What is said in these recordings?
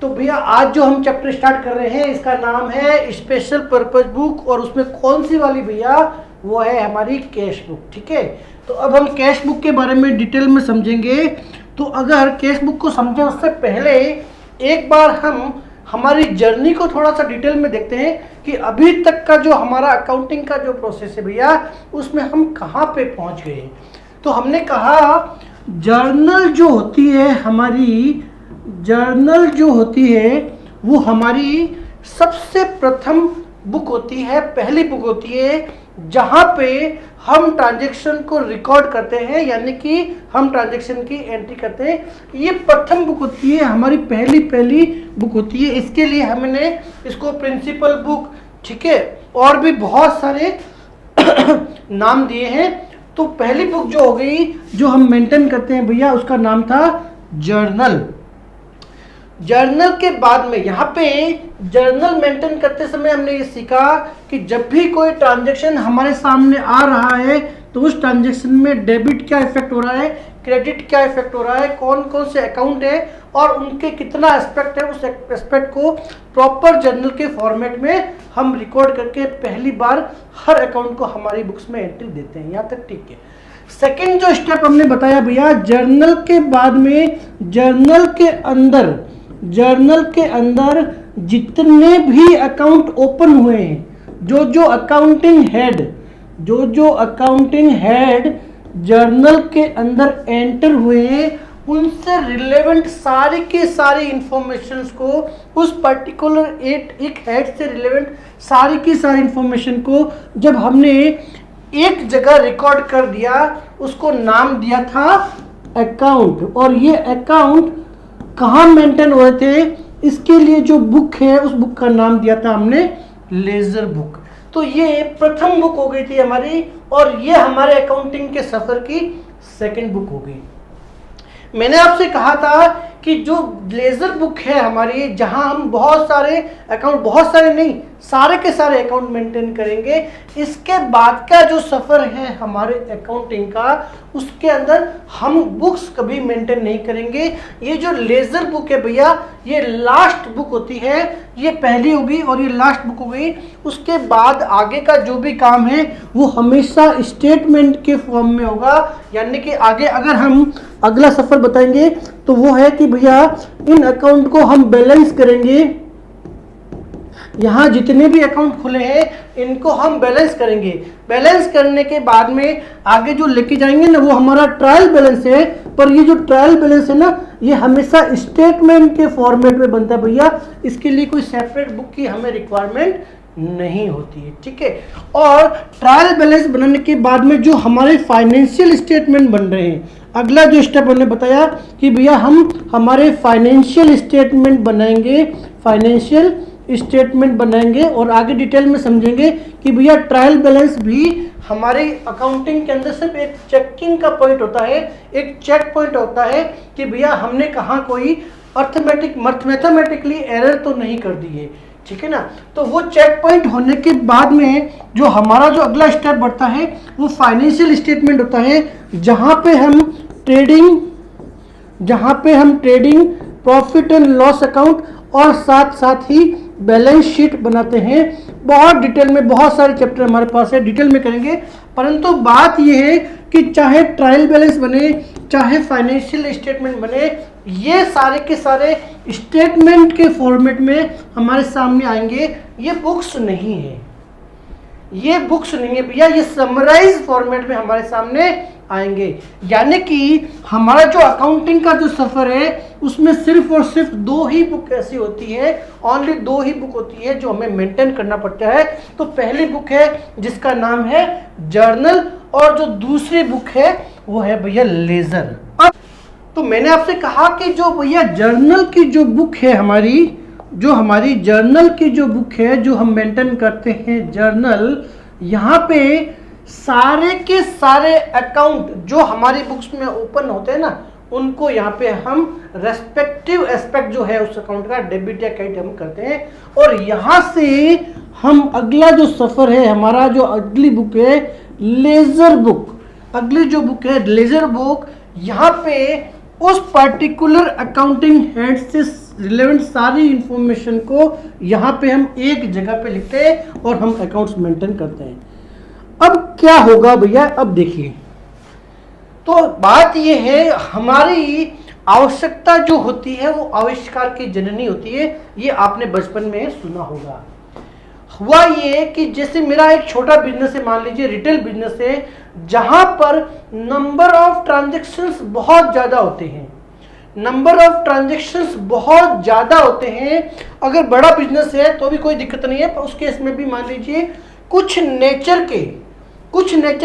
तो भैया आज जो हम चैप्टर स्टार्ट कर रहे हैं इसका नाम है स्पेशल पर्पस बुक, और उसमें कौन सी वाली भैया, वो है हमारी कैश बुक। ठीक है, तो अब हम कैश बुक के बारे में डिटेल में समझेंगे। तो अगर कैश बुक को समझें उससे पहले एक बार हम हमारी जर्नी को थोड़ा सा डिटेल में देखते हैं कि अभी तक का जो हमारा अकाउंटिंग का जो प्रोसेस है भैया, उसमें हम कहाँ पे पहुँच गए। तो हमने कहा जर्नल जो होती है हमारी, जर्नल जो होती है वो हमारी सबसे प्रथम बुक होती है, पहली बुक होती है जहाँ पे हम ट्रांजैक्शन को रिकॉर्ड करते हैं, यानी कि हम ट्रांजैक्शन की एंट्री करते हैं। ये प्रथम बुक होती है, हमारी पहली बुक होती है। इसके लिए हमने इसको प्रिंसिपल बुक, ठीक है, और भी बहुत सारे नाम दिए हैं। तो पहली बुक जो हो गई, जो हम मेंटेन करते हैं भैया, उसका नाम था जर्नल। जर्नल के बाद में यहाँ पे जर्नल मेंटेन करते समय हमने ये सीखा कि जब भी कोई ट्रांजैक्शन हमारे सामने आ रहा है तो उस ट्रांजैक्शन में डेबिट क्या इफेक्ट हो रहा है, क्रेडिट क्या इफेक्ट हो रहा है, कौन कौन से अकाउंट है और उनके कितना एस्पेक्ट है, उस एस्पेक्ट को प्रॉपर जर्नल के फॉर्मेट में हम रिकॉर्ड करके पहली बार हर अकाउंट को हमारी बुक्स में एंट्री देते हैं। यहाँ तक ठीक है। सेकेंड जो स्टेप हमने बताया भैया, जर्नल के बाद में जर्नल के अंदर जितने भी अकाउंट ओपन हुए हैं, जो अकाउंटिंग हेड जर्नल के अंदर एंटर हुए हैं, उनसे रिलेवेंट सारी के सारी इंफॉर्मेशंस को, उस पर्टिकुलर एक हेड से रिलेवेंट सारी की सारी इंफॉर्मेशन को जब हमने एक जगह रिकॉर्ड कर दिया, उसको नाम दिया था अकाउंट। और ये अकाउंट कहाँ मेंटेन हुए थे, इसके लिए जो बुक है उस बुक का नाम दिया था हमने लेजर बुक। तो ये प्रथम बुक हो गई थी हमारी, और ये हमारे अकाउंटिंग के सफर की सेकंड बुक हो गई। मैंने आपसे कहा था कि जो लेजर बुक है हमारी, जहां हम बहुत सारे अकाउंट, बहुत सारे नहीं, सारे के सारे अकाउंट मेंटेन करेंगे, इसके बाद का जो सफ़र है हमारे अकाउंटिंग का, उसके अंदर हम बुक्स कभी मेंटेन नहीं करेंगे। ये जो लेजर बुक है भैया, ये लास्ट बुक होती है, ये पहली होगी और ये लास्ट बुक हो गई। उसके बाद आगे का जो भी काम है वो हमेशा स्टेटमेंट के फॉर्म में होगा। यानी कि आगे अगर हम अगला सफ़र बताएंगे तो वो है कि भैया इन अकाउंट को हम बैलेंस करेंगे। यहाँ जितने भी अकाउंट खुले हैं इनको हम बैलेंस करेंगे। बैलेंस करने के बाद में आगे जो लेके जाएंगे ना, वो हमारा ट्रायल बैलेंस है। पर ये जो ट्रायल बैलेंस है ना, ये हमेशा स्टेटमेंट के फॉर्मेट में बनता है भैया। इसके लिए कोई सेपरेट बुक की हमें रिक्वायरमेंट नहीं होती है। ठीक है, और ट्रायल बैलेंस बनाने के बाद में जो हमारे फाइनेंशियल स्टेटमेंट बन रहे हैं, अगला जो स्टेप हमने बताया कि भैया हम हमारे फाइनेंशियल स्टेटमेंट बनाएंगे और आगे डिटेल में समझेंगे कि भैया ट्रायल बैलेंस भी हमारे अकाउंटिंग के अंदर सिर्फ एक चेकिंग का पॉइंट होता है, एक चेक पॉइंट होता है कि भैया हमने कहाँ कोई मैथमेटिकली एरर तो नहीं कर दी है। ठीक है ना, तो वो चेक पॉइंट होने के बाद में जो हमारा जो अगला स्टेप बढ़ता है वो फाइनेंशियल स्टेटमेंट होता है, जहाँ पे हम trading, profit and loss account और साथ ही बैलेंस शीट बनाते हैं। बहुत डिटेल में, बहुत सारे चैप्टर हमारे पास है, डिटेल में करेंगे। परंतु बात यह है कि चाहे ट्रायल बैलेंस बने, चाहे फाइनेंशियल स्टेटमेंट बने, ये सारे के सारे स्टेटमेंट के फॉर्मेट में हमारे सामने आएंगे। ये बुक्स नहीं है भैया, ये समराइज फॉर्मेट में हमारे सामने आएंगे। यानी कि हमारा जो अकाउंटिंग का जो सफर है उसमें सिर्फ और सिर्फ दो ही बुक ऐसी होती है, ओनली दो ही बुक होती है जो हमें मेंटेन करना पड़ता है। तो पहली बुक है जिसका नाम है जर्नल, और जो दूसरी बुक है वो है भैया लेजर। अब तो मैंने आपसे कहा कि जो भैया जर्नल की जो बुक है हमारी जर्नल की जो बुक है जो हम मेंटेन करते हैं जर्नल, यहाँ पे सारे के सारे अकाउंट जो हमारी बुक्स में ओपन होते हैं ना, उनको यहाँ पे हम रेस्पेक्टिव एस्पेक्ट जो है उस अकाउंट का, डेबिट या क्रेडिट हम करते हैं। और यहाँ से हम अगला जो सफ़र है हमारा, जो अगली बुक है लेजर बुक, यहाँ पे उस पर्टिकुलर अकाउंटिंग हेड से रिलेवेंट सारी इंफॉर्मेशन को यहाँ पे हम एक जगह पे लिखते हैं और हम अकाउंट्स मेंटेन करते हैं। अब क्या होगा भैया, अब देखिए, तो बात ये है, हमारी आवश्यकता जो होती है वो आविष्कार की जननी होती है, ये आपने बचपन में सुना होगा। हुआ ये कि जैसे मेरा एक छोटा बिजनेस है, मान लीजिए रिटेल बिजनेस है, जहां पर नंबर ऑफ ट्रांजैक्शंस बहुत ज्यादा होते हैं, नंबर ऑफ ट्रांजैक्शंस बहुत ज्यादा होते हैं। अगर बड़ा बिजनेस है तो भी कोई दिक्कत नहीं है, पर उस केस में भी मान लीजिए कुछ नेचर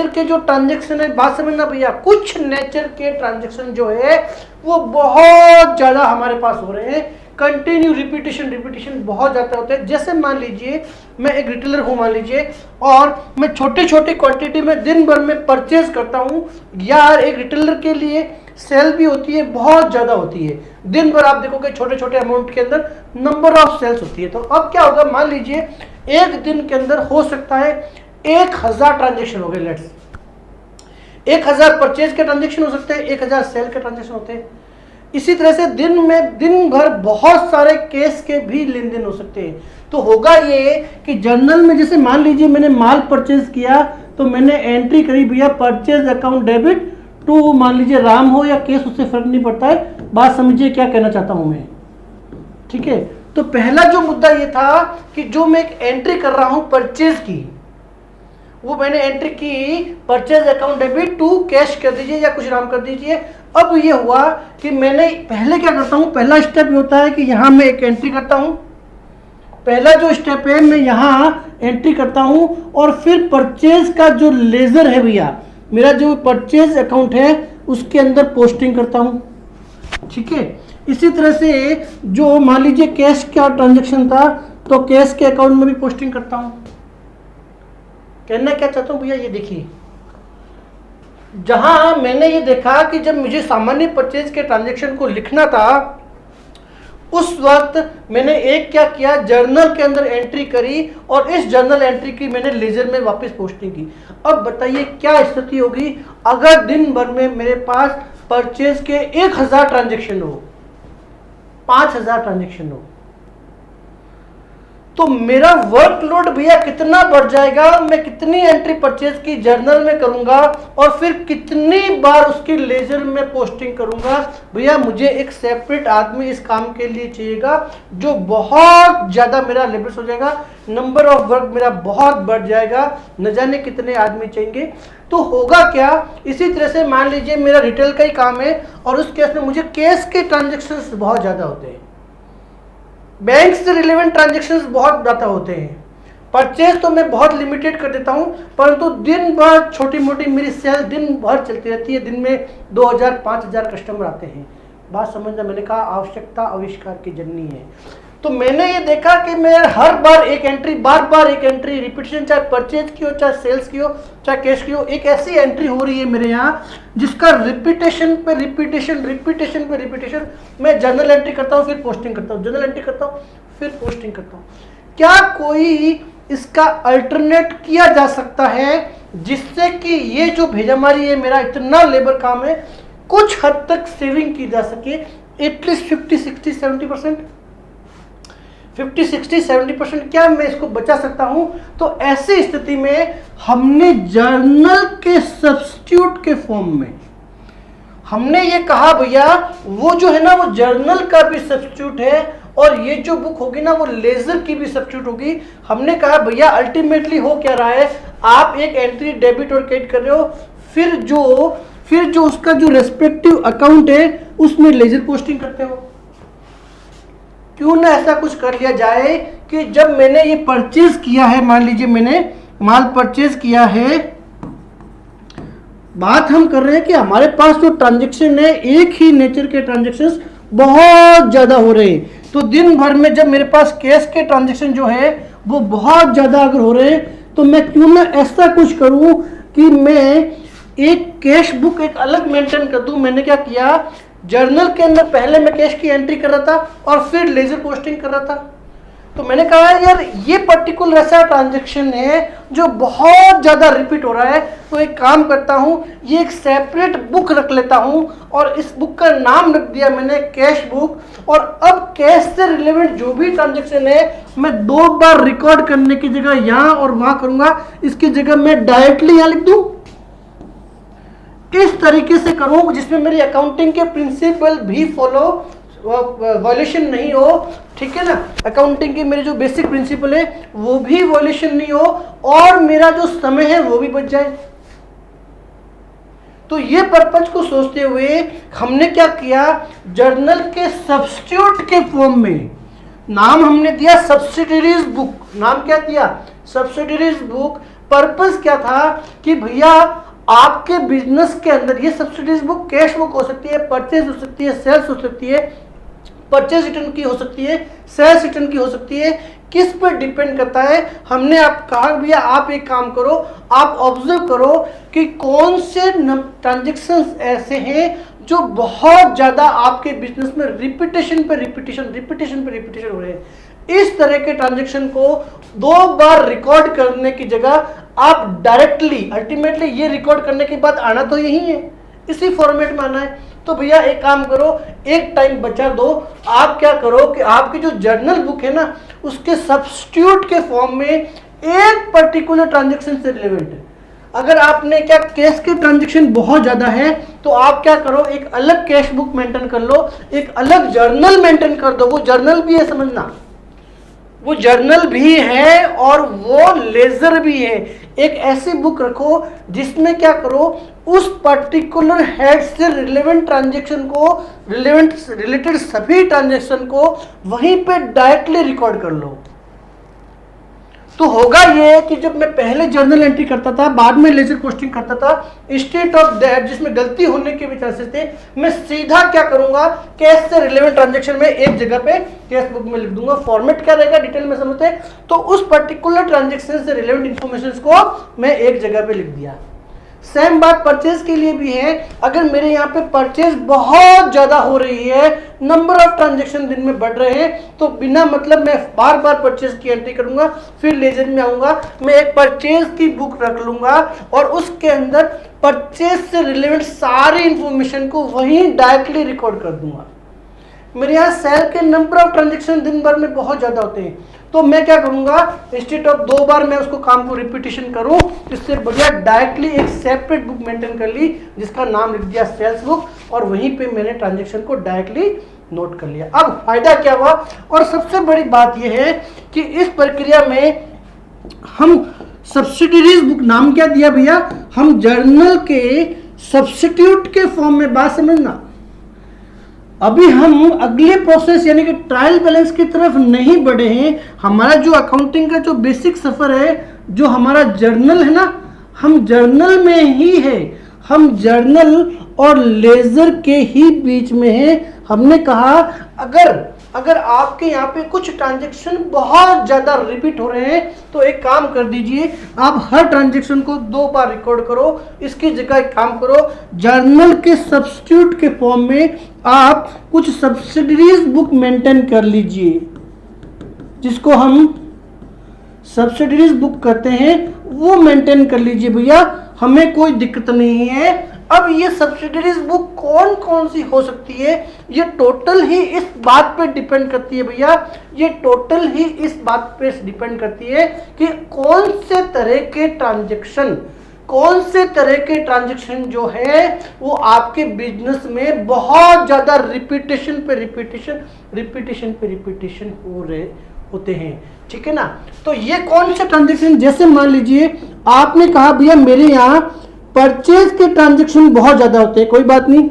के जो ट्रांजैक्शन है, बात समझना भैया, कुछ नेचर के ट्रांजैक्शन जो है वो बहुत ज्यादा हमारे पास हो रहे हैं, कंटिन्यू रिपीटेशन बहुत ज्यादा होते हैं। जैसे मान लीजिए मैं एक रिटेलर हूं मान लीजिए, और मैं छोटे छोटे क्वांटिटी में दिन भर में परचेज करता हूं, यार एक रिटेलर के लिए सेल भी होती है, बहुत ज्यादा होती है, दिन भर आप देखोगे छोटे छोटे अमाउंट के अंदर नंबर ऑफ सेल्स होती है। तो अब क्या होगा, मान लीजिए एक दिन के अंदर हो सकता है 1000 ट्रांजेक्शन हो गए, लेट्स 1000 परचेज के ट्रांजेक्शन हो सकते हैं, 1000 सेल के ट्रांजेक्शन होते हैं। इसी तरह से दिन भर बहुत सारे केस के भी लेन देन हो सकते हैं। तो होगा ये कि जर्नल में जैसे मान लीजिए मैंने माल परचेज किया, तो मैंने एंट्री करी भैया परचेज अकाउंट डेबिट टू, मान लीजिए राम हो या केस, उससे फर्क नहीं पड़ता है, बात समझिए क्या कहना चाहता हूं मैं, ठीक है। तो पहला जो मुद्दा ये था कि जो मैं एक एंट्री कर रहा हूं परचेज की, वो मैंने एंट्री की purchase account debit to cash कर दीजिए या कुछ नाम कर दीजिए। अब ये हुआ कि मैंने पहले क्या करता हूं, पहला स्टेप ये होता है कि यहां मैं एक एंट्री करता हूं, पहला जो स्टेप है मैं यहां एंट्री करता हूं, और फिर परचेज का जो लेजर है भैया, मेरा जो परचेज अकाउंट है उसके अंदर पोस्टिंग करता हूं, ठीक है। इसी तरह से जो मान लीजिए कैश का ट्रांजेक्शन था, तो कैश के अकाउंट में भी पोस्टिंग करता हूं। कहना क्या चाहता हूं भैया, ये देखिए, जहां मैंने ये देखा कि जब मुझे सामान्य परचेज के ट्रांजैक्शन को लिखना था, उस वक्त मैंने एक क्या किया, जर्नल के अंदर एंट्री करी, और इस जर्नल एंट्री की मैंने लेजर में वापस पोस्टिंग की। अब बताइए क्या स्थिति होगी अगर दिन भर में मेरे पास परचेज के 1000 ट्रांजैक्शन हो, 5000 ट्रांजैक्शन हो, तो मेरा वर्कलोड भैया कितना बढ़ जाएगा। मैं कितनी एंट्री परचेज की जर्नल में करूंगा और फिर कितनी बार उसकी लेजर में पोस्टिंग करूंगा। भैया मुझे एक सेपरेट आदमी इस काम के लिए चाहिएगा, जो बहुत ज्यादा मेरा लेबर्स हो जाएगा, नंबर ऑफ वर्क मेरा बहुत बढ़ जाएगा, न जाने कितने आदमी चाहिए। तो होगा क्या, इसी तरह से मान लीजिए मेरा रिटेल का ही काम है, और उस केस में मुझे कैश के ट्रांजेक्शन बहुत ज्यादा होते हैं, बैंक से रिलेवेंट ट्रांजेक्शन्स बहुत ज़्यादा होते हैं, परचेज तो मैं बहुत लिमिटेड कर देता हूं, परंतु दिन भर छोटी मोटी मेरी सेल दिन भर चलती रहती है, दिन में 2000-5000 कस्टमर आते हैं। बात समझना, मैंने कहा आवश्यकता आविष्कार की जननी है। तो मैंने ये देखा कि मैं हर बार एक एंट्री, बार बार एक एंट्री, रिपीटेशन, चाहे परचेज की हो, चाहे सेल्स की हो, चाहे कैश की हो, एक ऐसी एंट्री हो रही है मेरे यहाँ जिसका रिपीटेशन पे रिपीटेशन मैं जर्नल एंट्री करता हूँ, फिर पोस्टिंग करता हूँ, जर्नल एंट्री करता हूँ, फिर पोस्टिंग करता हूँ। क्या कोई इसका अल्टरनेट किया जा सकता है जिससे कि ये जो भेजामारी है, मेरा इतना लेबर काम है, कुछ हद तक सेविंग की जा सके, एटलीस्ट 50-60-70%, 50-60-70% क्या मैं इसको बचा सकता हूं। तो ऐसी स्थिति में हमने जर्नल के सब्स्टिट्यूट के फॉर्म में हमने ये कहा भैया वो जो है ना, वो जर्नल का भी सब्स्टिट्यूट है, और ये जो बुक होगी ना वो लेजर की भी सब्स्टिट्यूट होगी। हमने कहा भैया अल्टीमेटली हो क्या रहा है, आप एक एंट्री डेबिट और क्रेडिट कर रहे हो, फिर जो उसका जो रेस्पेक्टिव अकाउंट है उसमें लेजर पोस्टिंग करते हो। क्यों ना ऐसा कुछ कर लिया जाए कि जब मैंने ये परचेज किया है, मान लीजिए मैंने माल परचेज किया है, बात हम कर रहे हैं कि हमारे पास जो ट्रांजैक्शन है, एक ही नेचर के ट्रांजैक्शंस बहुत ज्यादा हो रहे हैं, तो दिन भर में जब मेरे पास कैश के ट्रांजैक्शन जो है वो बहुत ज्यादा अगर हो रहे हैं, तो मैं क्यों ना ऐसा कुछ करूं कि मैं एक कैश बुक एक अलग मेंटेन कर दूं। मैंने क्या किया, जर्नल के अंदर पहले मैं कैश की एंट्री कर रहा था और फिर लेजर पोस्टिंग कर रहा था। तो मैंने कहा यार ये पर्टिकुलर ऐसा ट्रांजेक्शन है जो बहुत ज़्यादा रिपीट हो रहा है, तो एक काम करता हूँ, ये एक सेपरेट बुक रख लेता हूँ और इस बुक का नाम रख दिया मैंने कैश बुक। और अब कैश से रिलेवेंट जो भी ट्रांजेक्शन है मैं 2 बार रिकॉर्ड करने की जगह यहाँ और वहाँ करूँगा, इसकी जगह मैं डायरेक्टली यहाँ लिख दूँ। इस तरीके से करूँ जिसमें मेरी अकाउंटिंग के प्रिंसिपल भी फॉलो वॉल्यूशन नहीं हो, ठीक है ना। अकाउंटिंग की मेरे जो बेसिक प्रिंसिपल है वो भी वॉल्यूशन नहीं हो और मेरा जो समय है वो भी बच जाए। तो ये पर्पज को सोचते हुए हमने क्या किया, जर्नल के सब्स्टिट्यूट के फॉर्म में नाम हमने दिया सब्सिडरीज बुक। नाम क्या दिया, सब्सिडरीज बुक। पर्पज क्या था कि भैया आपके बिजनेस के अंदर ये सब्सिडीज बुक कैश बुक हो सकती है, परचेज हो सकती है, सेल्स हो सकती है, परचेज रिटर्न की हो सकती है, सेल्स रिटर्न की हो सकती है। किस पर डिपेंड करता है, हमने आप कहा भैया आप एक काम करो, आप ऑब्जर्व करो कि कौन से ट्रांजेक्शन्स ऐसे हैं जो बहुत ज़्यादा आपके बिजनेस में रिपीटेशन पे रिपीटेशन हो रहे हैं। इस तरह के ट्रांजेक्शन को 2 बार रिकॉर्ड करने की जगह आप डायरेक्टली अल्टीमेटली ये रिकॉर्ड करने के बाद आना तो यही है, इसी फॉर्मेट में आना है। तो भैया एक काम करो, एक टाइम बचा दो, आप क्या करो कि आपकी जो जर्नल बुक है ना उसके सब्स्टिट्यूट के फॉर्म में एक पर्टिकुलर ट्रांजेक्शन से रिलेवेंट है। अगर आपने क्या कैश के ट्रांजेक्शन बहुत ज़्यादा है तो आप क्या करो, एक अलग कैश बुक मेंटेन कर लो, एक अलग जर्नल मेंटेन कर दो। वो जर्नल भी है, समझना, वो जर्नल भी है और वो लेजर भी है। एक ऐसी बुक रखो जिसमें क्या करो, उस पर्टिकुलर हेड से रिलेवेंट ट्रांजेक्शन को, रिलेटेड सभी ट्रांजेक्शन को वहीं पे डायरेक्टली रिकॉर्ड कर लो। तो होगा ये कि जब मैं पहले जर्नल एंट्री करता था, बाद में लेजर पोस्टिंग करता था, इंस्टेड ऑफ दैट जिसमें गलती होने के भी चांसेस थे, मैं सीधा क्या करूंगा, कैश से रिलेवेंट ट्रांजैक्शन में एक जगह पे कैश बुक में लिख दूंगा। फॉर्मेट क्या रहेगा डिटेल में समझते हैं, तो उस पर्टिकुलर ट्रांजैक्शन से रिलेवेंट इंफॉर्मेशन को मैं एक जगह पे लिख दिया। सेम बात परचेज के लिए भी है। अगर मेरे यहाँ पे परचेज बहुत ज्यादा हो रही है, नंबर ऑफ ट्रांजैक्शन दिन में बढ़ रहे हैं, तो बिना मतलब मैं बार बार परचेज की एंट्री करूंगा, फिर लेजर में आऊंगा, मैं एक परचेज की बुक रख लूंगा और उसके अंदर परचेज से रिलेवेंट सारी इंफॉर्मेशन को वहीं डायरेक्टली रिकॉर्ड कर दूंगा। मेरे यहाँ सेल के नंबर ऑफ ट्रांजैक्शन दिन भर में बहुत ज्यादा होते हैं, तो मैं क्या करूंगा, इंस्टेड ऑफ 2 बार मैं उसको काम को रिपीटेशन करूं, इससे बढ़िया डायरेक्टली एक सेपरेट बुक मेंटेन कर ली जिसका नाम लिख दिया सेल्स बुक और वहीं पे मैंने ट्रांजैक्शन को डायरेक्टली नोट कर लिया। अब फायदा क्या हुआ, और सबसे बड़ी बात यह है कि इस प्रक्रिया में हम सब्सिडीज बुक, नाम क्या दिया भैया, हम जर्नल के सब्स्टिट्यूट के फॉर्म में, बात समझना, अभी हम अगले प्रोसेस यानी कि ट्रायल बैलेंस की तरफ नहीं बढ़े हैं। हमारा जो अकाउंटिंग का जो बेसिक सफर है, जो हमारा जर्नल है ना, हम जर्नल में ही है, हम जर्नल और लेजर के ही बीच में है। हमने कहा अगर आपके यहाँ पे कुछ ट्रांजैक्शन बहुत ज़्यादा रिपीट हो रहे हैं तो एक काम कर दीजिए, आप हर ट्रांजैक्शन को 2 बार रिकॉर्ड करो। इसकी जगह एक काम करो, जर्नल के सब्स्टिट्यूट के फॉर्म में आप कुछ सब्सिडरीज बुक मेंटेन कर लीजिए, जिसको हम सब्सिडरीज बुक करते हैं, वो मेंटेन कर लीजिए भैया, हमें कोई दिक्कत नहीं है। अब ये सब्सिडरीज बुक कौन कौन सी हो सकती है, ये टोटल ही इस बात पे डिपेंड करती है भैया, ये टोटल ही इस बात पे डिपेंड करती है कि कौन से तरह के ट्रांजैक्शन जो है वो आपके बिजनेस में बहुत ज्यादा रिपीटेशन हो रहे होते हैं, ठीक है ना। तो ये कौन से ट्रांजैक्शन, जैसे मान लीजिए आपने कहा भैया मेरे यहाँ परचेज के ट्रांजैक्शन बहुत ज्यादा होते हैं, कोई बात नहीं,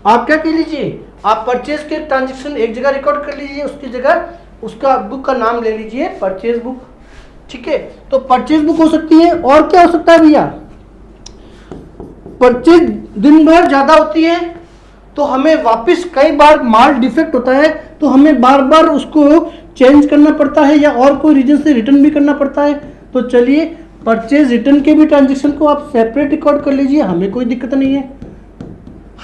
आप क्या कर लीजिए, आप परचेज के ट्रांजैक्शन एक जगह रिकॉर्ड कर लीजिए, उसकी जगह उसका बुक का नाम ले लीजिए परचेज बुक, ठीक है। तो परचेज बुक हो सकती है, और क्या हो सकता है भैया, परचेज दिन भर ज्यादा होती है तो हमें वापस कई बार माल डिफेक्ट होता है तो हमें बार बार उसको चेंज करना पड़ता है या और कोई रीजन से रिटर्न भी करना पड़ता है। तो चलिए परचेज रिटर्न के भी ट्रांजैक्शन को आप सेपरेट रिकॉर्ड कर लीजिए, हमें कोई दिक्कत नहीं है।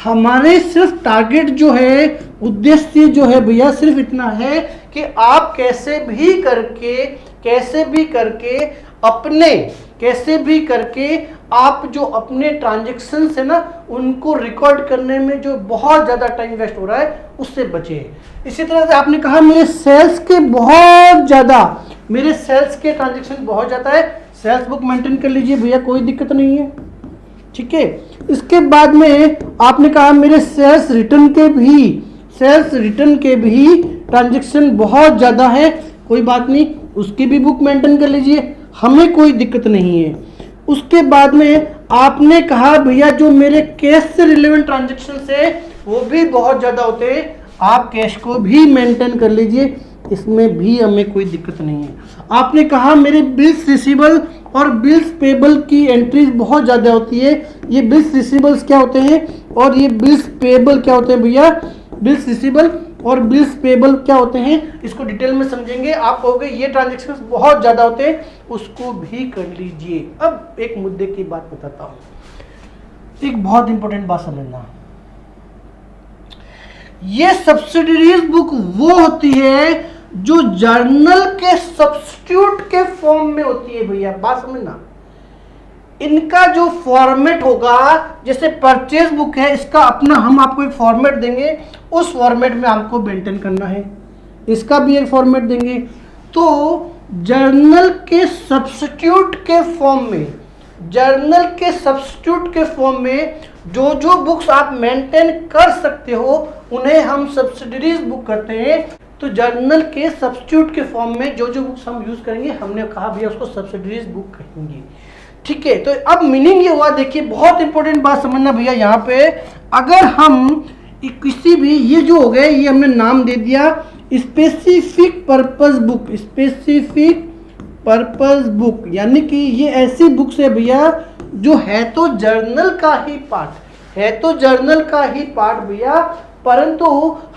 हमारे सिर्फ टारगेट जो है, उद्देश्य जो है भैया सिर्फ इतना है कि आप कैसे भी करके आप जो अपने ट्रांजैक्शन है ना उनको रिकॉर्ड करने में जो बहुत ज़्यादा टाइम वेस्ट हो रहा है उससे बचे। इसी तरह से आपने कहा मेरे सेल्स के ट्रांजैक्शन बहुत ज़्यादा है, सेल्स बुक मेंटेन कर लीजिए भैया, कोई दिक्कत नहीं है, ठीक है। इसके बाद में आपने कहा मेरे सेल्स रिटर्न के भी ट्रांजैक्शन बहुत ज़्यादा है, कोई बात नहीं, उसकी भी बुक मेंटेन कर लीजिए, हमें कोई दिक्कत नहीं है। उसके बाद में आपने कहा भैया जो मेरे कैश से रिलेवेंट ट्रांजैक्शन है वो भी बहुत ज़्यादा होते हैं, आप कैश को भी मेंटेन कर लीजिए, इसमें भी हमें कोई दिक्कत नहीं है। आपने कहा मेरे बिल्स रिसीवेबल और बिल्स पेबल की एंट्रीज बहुत ज़्यादा होती है, ये बिल्स रिसीवेबल्स क्या होते हैं और ये बिल्स पेबल क्या होते हैं भैया, बिल्स रिसीवेबल और बिल्स पेबल क्या होते हैं, इसको डिटेल में समझेंगे। आप कहोगे ये ट्रांजैक्शंस बहुत ज़्यादा होते हैं, उसको भी कर लीजिए। अब एक मुद्दे की बात बताता हूँ, एक बहुत इंपॉर्टेंट बात समझना, ये सब्सिडीज बुक वो होती है जो जर्नल के सब्स्टिट्यूट के फॉर्म में होती है भैया, बात समझना। इनका जो फॉर्मेट होगा, जैसे परचेज बुक है, इसका अपना हम आपको एक फॉर्मेट देंगे, उस फॉर्मेट में आपको मेंटेन करना है, इसका भी एक फॉर्मेट देंगे। तो जर्नल के सब्स्टिट्यूट के फॉर्म में जो जो बुक्स आप मेंटेन कर सकते हो उन्हें हम सब्सिडरीज बुक करते हैं। तो जर्नल के सब्स्टिट्यूट के फॉर्म में जो जो बुक्स हम यूज करेंगे, हमने कहा भैया उसको सब्सिडरीज बुक कहेंगे, ठीक है। तो अब मीनिंग ये हुआ, देखिए बहुत इंपॉर्टेंट बात समझना भैया, यहाँ पे अगर हम किसी भी, ये जो हो गए ये हमने नाम दे दिया स्पेसिफिक पर्पस बुक, यानी कि ये ऐसी बुक्स है भैया जो है तो जर्नल का ही पार्ट भैया, परंतु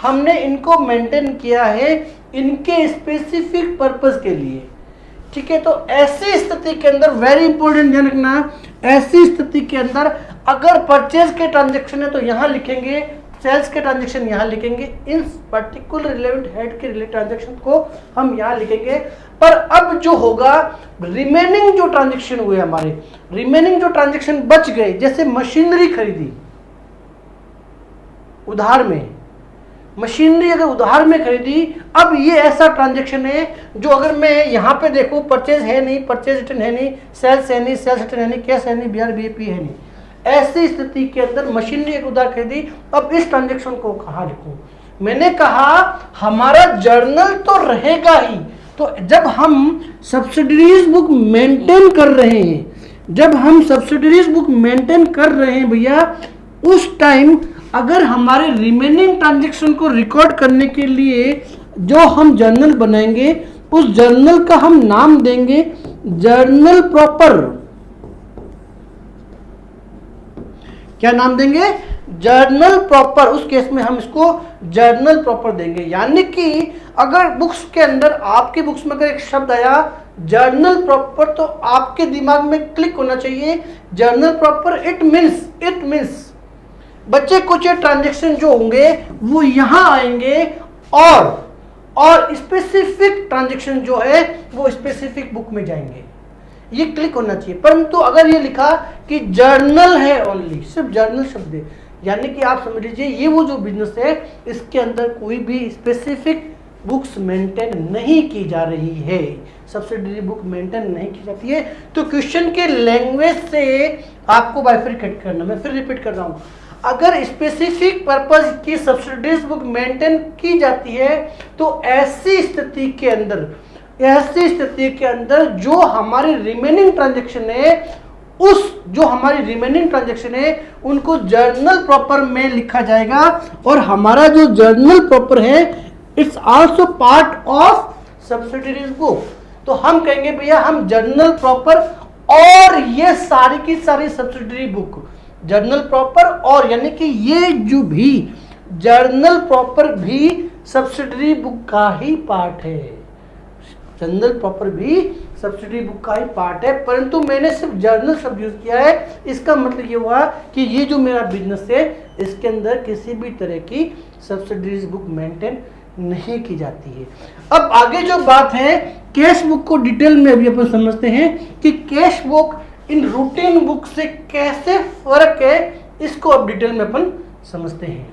हमने इनको मेंटेन किया है इनके स्पेसिफिक पर्पस के लिए, ठीक है। तो ऐसी स्थिति के अंदर वेरी इंपॉर्टेंट ध्यान रखना, ऐसी स्थिति के अंदर अगर परचेज के ट्रांजैक्शन है तो यहाँ लिखेंगे, सेल्स के ट्रांजैक्शन यहाँ लिखेंगे, इन पर्टिकुलर रिलेवेंट हेड के रिलेटेड ट्रांजैक्शन को हम यहाँ लिखेंगे। पर अब जो होगा रिमेनिंग जो ट्रांजैक्शन हुए हमारे, रिमेनिंग जो ट्रांजैक्शन बच गए, जैसे मशीनरी खरीदी उधार में, मशीनरी अगर उधार में खरीदी, अब ये ऐसा ट्रांजैक्शन है जो अगर मैं यहाँ पे देखूँ परचेज है नहीं, परचेज रिटर्न है नहीं, सेल्स है नहीं, सेल्स रिटर्न है नहीं, कैश है नहीं, BR BAP है नहीं, ऐसी स्थिति के अंदर मशीनरी एक उधार खरीदी, अब इस ट्रांजैक्शन को कहाँ लिखूं? मैंने कहा हमारा जर्नल तो रहेगा ही, तो जब हम सब्सिडीज बुक मेंटेन कर रहे हैं, भैया उस टाइम अगर हमारे रिमेनिंग ट्रांजैक्शन को रिकॉर्ड करने के लिए जो हम जर्नल बनाएंगे, उस जर्नल का हम नाम देंगे जर्नल प्रॉपर। क्या नाम देंगे? Journal proper. उस केस में हम इसको जर्नल प्रॉपर देंगे, यानी कि अगर बुक्स के अंदर, आपकी बुक्स में अगर एक शब्द आया जर्नल प्रॉपर, तो आपके दिमाग में क्लिक होना चाहिए जर्नल प्रॉपर। इट मीन्स बच्चे कुछ ट्रांजैक्शन जो होंगे वो यहां आएंगे और स्पेसिफिक ट्रांजैक्शन जो है वो स्पेसिफिक बुक में जाएंगे, ये क्लिक होना चाहिए। परंतु अगर ये लिखा कि जर्नल है, ओनली सिर्फ जर्नल शब्द है, यानी कि आप समझ लीजिए ये वो जो बिजनेस है इसके अंदर कोई भी स्पेसिफिक बुक्स मेंटेन नहीं की जा रही है, सब्सिडरी बुक मेंटेन नहीं की जाती है। तो क्वेश्चन के लैंग्वेज से आपको बाइफरकेट करना, मैं फिर रिपीट कर रहा हूँ, अगर स्पेसिफिक पर्पस की सब्सिडीज बुक मेंटेन की जाती है तो ऐसी स्थिति के अंदर जो हमारी रिमेनिंग ट्रांजैक्शन है उनको जर्नल प्रॉपर में लिखा जाएगा, और हमारा जो जर्नल प्रॉपर है it's also part of subsidies book. तो हम कहेंगे भैया हम जर्नल प्रॉपर और ये सारी की सारी सब्सिडरी बुक, जर्नल प्रॉपर और, यानी कि ये जो भी जर्नल प्रॉपर भी सब्सिडरी बुक का ही पार्ट है, जर्नल प्रॉपर भी सब्सिडरी बुक का ही पार्ट है, परंतु मैंने सिर्फ जर्नल शब्द यूज किया है। इसका मतलब ये हुआ कि ये जो मेरा बिजनेस है इसके अंदर किसी भी तरह की सब्सिडरीज बुक मेंटेन नहीं की जाती है। अब आगे जो बात है कैश बुक को डिटेल में अभी अपन समझते हैं कि cash book in routine book से कैसे फर्क है, इसको अब डिटेल में अपन समझते हैं।